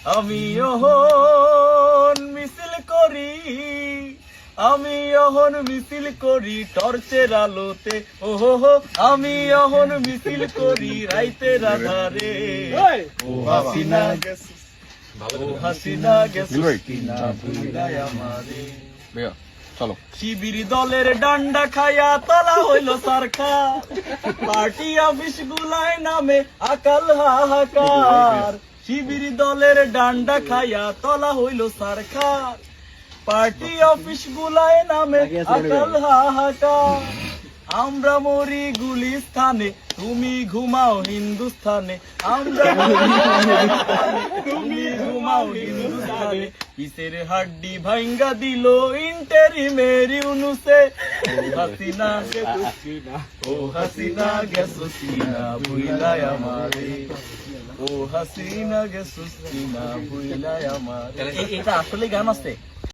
আমি অহন মিছিল করি, আমি অহন মিছিল করি টর্চের আলোতে, ওহো আমি অহন মিছিল করি রাইতের আধারে। ও হাসিনা গেছো, ও হাসিনা গেছো কিনা ভুইলাই আমারে। চলো। শিবির দলের ডান্ডা খায়া তলা হইল সরকা, পার্টি অফিস গুলায় নামে আকাল হাহাকার। শিবির দলের ডান্ডা খায়া তলা হইল সরকার, পার্টি অফিস গুলায় নামে আকাল হাহাকার। আমরা মরি গুলিস্থানে, তুমি ঘুমাও হিন্দুস্থানে, আমরা তুমি ঘুমাও হিন্দুস্থানে। পিসের হাড্ডি ভাঙ্গা দিল ইন্টারিমের ইউনুসে। ও হাসিনা গেছো কিনা, ও হাসিনা গেছো কিনা ভুইলাই আমারে। ও হাসিনা গেছো কিনা ভুইলাই আমারে। এটা আসলে গান আছে।